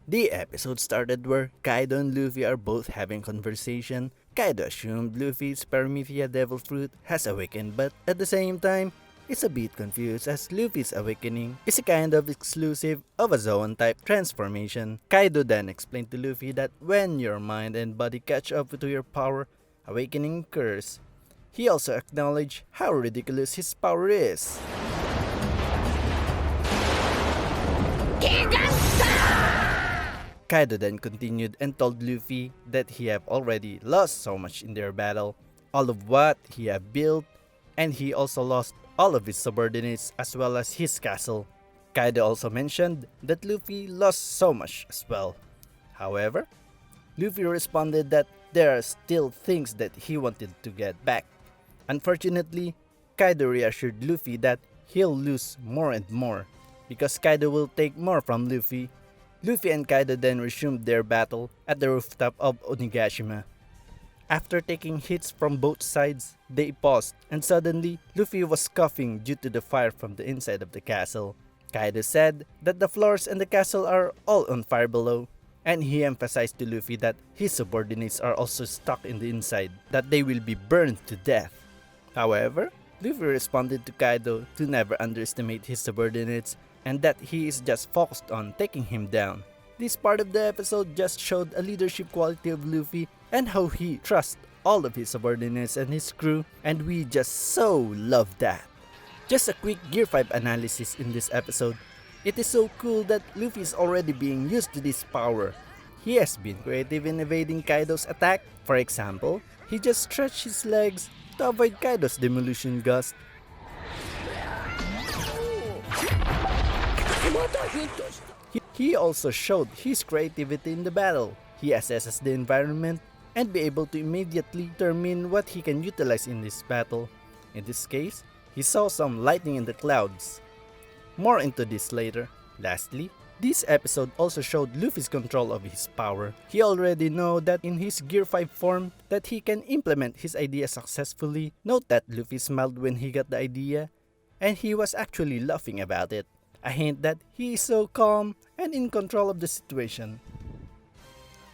The episode started where Kaido and Luffy are both having conversation. Kaido assumed Luffy's Paramecia Devil Fruit has awakened, but at the same time, is a bit confused as Luffy's awakening is a kind of exclusive of a Zoan type transformation. Kaido then explained to Luffy that when your mind and body catch up to your power, awakening occurs. He also acknowledged how ridiculous his power is. Kaido then continued and told Luffy that he have already lost so much in their battle, all of what he have built, and he also lost all of his subordinates as well as his castle. Kaido also mentioned that Luffy lost so much as well. However, Luffy responded that there are still things that he wanted to get back. Unfortunately, Kaido reassured Luffy that he'll lose more and more because Kaido will take more from Luffy. Luffy and Kaido then resumed their battle at the rooftop of Onigashima. After taking hits from both sides, they paused and suddenly Luffy was coughing due to the fire from the inside of the castle. Kaido said that the floors and the castle are all on fire below, and he emphasized to Luffy that his subordinates are also stuck in the inside, that they will be burned to death. However, Luffy responded to Kaido to never underestimate his subordinates and that he is just focused on taking him down. This part of the episode just showed a leadership quality of Luffy and how he trusts all of his subordinates and his crew, and we just so love that. Just a quick Gear 5 analysis in this episode. It is so cool that Luffy is already being used to this power. He has been creative in evading Kaido's attack. For example, he just stretched his legs to avoid Kaido's demolition gust. He also showed his creativity in the battle. He assesses the environment and be able to immediately determine what he can utilize in this battle. In this case, he saw some lightning in the clouds. More into this later. Lastly, this episode also showed Luffy's control of his power. He already know that in his Gear 5 form that he can implement his idea successfully. Note that Luffy smiled when he got the idea and he was actually laughing about it. A hint that he is so calm and in control of the situation.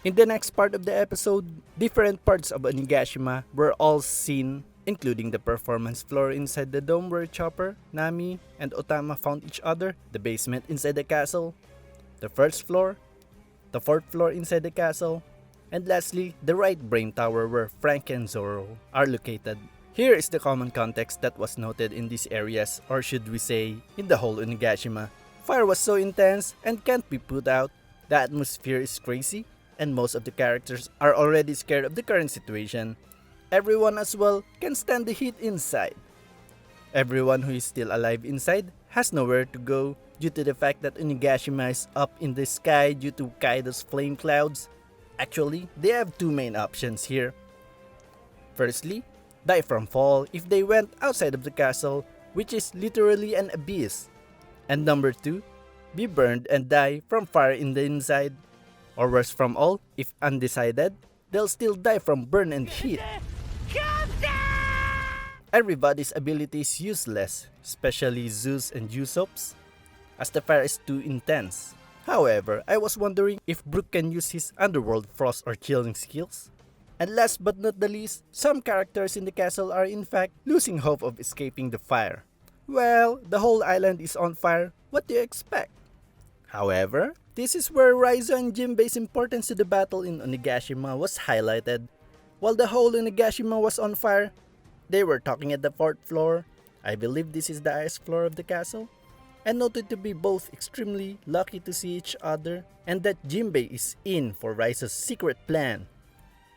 In the next part of the episode, different parts of Onigashima were all seen, including the performance floor inside the dome where Chopper, Nami, and Otama found each other, the basement inside the castle, the first floor, the fourth floor inside the castle, and lastly, the right brain tower where Frank and Zoro are located. Here is the common context that was noted in these areas, or should we say, in the whole Onigashima. Fire was so intense and can't be put out, the atmosphere is crazy, and most of the characters are already scared of the current situation. Everyone as well can stand the heat inside. Everyone who is still alive inside has nowhere to go due to the fact that Onigashima is up in the sky due to Kaido's flame clouds. Actually, they have two main options here. Firstly, die from fall if they went outside of the castle, which is literally an abyss. And number 2, be burned and die from fire in the inside. Or worse from all, if undecided, they'll still die from burn and heat. Everybody's ability is useless, especially Zeus and Usopp's, as the fire is too intense. However, I was wondering if Brook can use his underworld frost or chilling skills. And last but not the least, some characters in the castle are in fact losing hope of escaping the fire. Well, the whole island is on fire, what do you expect? However, this is where Raizo and Jinbei's importance to the battle in Onigashima was highlighted. While the whole Onigashima was on fire, they were talking at the 4th floor, I believe this is the highest floor of the castle, and noted to be both extremely lucky to see each other and that Jinbei is in for Raizo's secret plan.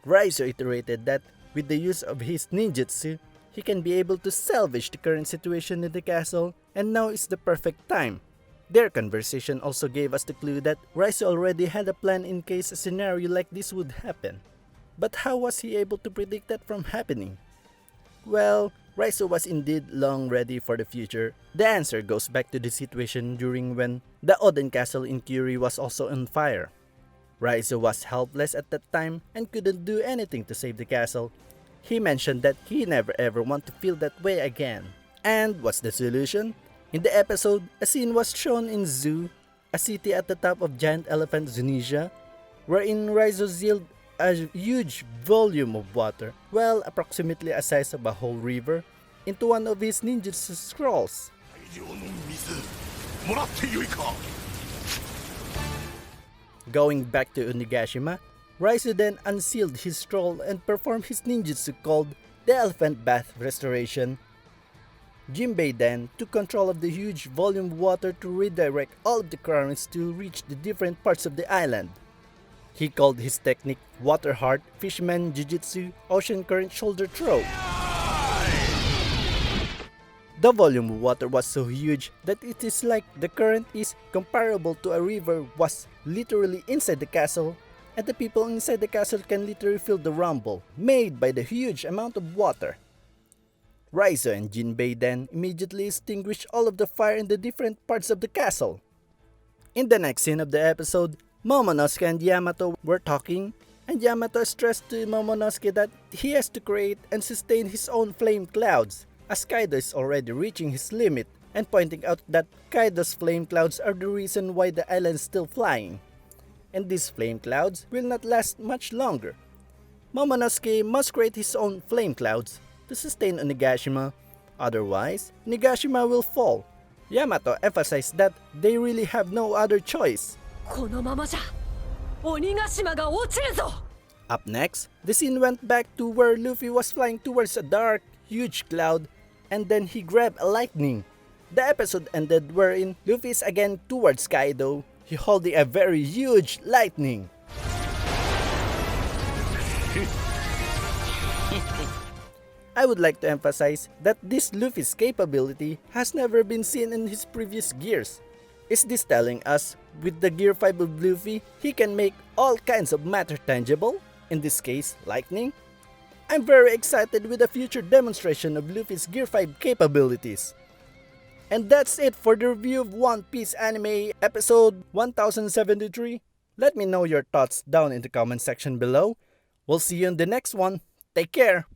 Raizo iterated that with the use of his ninjutsu, he can be able to salvage the current situation in the castle, and now is the perfect time. Their conversation also gave us the clue that Raizo already had a plan in case a scenario like this would happen. But how was he able to predict that from happening? Well, Raizo was indeed long ready for the future. The answer goes back to the situation during when the Oden Castle in Kyuri was also on fire. Raizo was helpless at that time and couldn't do anything to save the castle. He mentioned that he never ever want to feel that way again. And what's the solution? In the episode, a scene was shown in Zoo, a city at the top of giant elephant Zunisha, wherein Raizo sealed a huge volume of water, well approximately a size of a whole river, into one of his ninjutsu scrolls. Going back to Onigashima, Raizo then unsealed his scroll and performed his ninjutsu called the Elephant Bath Restoration. Jinbei then took control of the huge volume of water to redirect all of the currents to reach the different parts of the island. He called his technique Water Heart, Fisherman Jiu-Jitsu, Ocean Current Shoulder Throw. The volume of water was so huge that it is like the current is comparable to a river was literally inside the castle, and the people inside the castle can literally feel the rumble made by the huge amount of water. Raizo and Jinbei then immediately extinguished all of the fire in the different parts of the castle. In the next scene of the episode, Momonosuke and Yamato were talking, and Yamato stressed to Momonosuke that he has to create and sustain his own flame clouds, as Kaido is already reaching his limit, and pointing out that Kaido's flame clouds are the reason why the island is still flying. And these flame clouds will not last much longer. Momonosuke must create his own flame clouds to sustain Onigashima, otherwise Onigashima will fall. Yamato emphasized that they really have no other choice. Up next, the scene went back to where Luffy was flying towards a dark, huge cloud, and then he grabbed a lightning. The episode ended wherein Luffy is again towards Kaido, he holding a very huge lightning. I would like to emphasize that this Luffy's capability has never been seen in his previous gears. Is this telling us, with the Gear 5 of Luffy, he can make all kinds of matter tangible? In this case, lightning? I'm very excited with the future demonstration of Luffy's Gear 5 capabilities. And that's it for the review of One Piece Anime episode 1073. Let me know your thoughts down in the comment section below. We'll see you in the next one. Take care!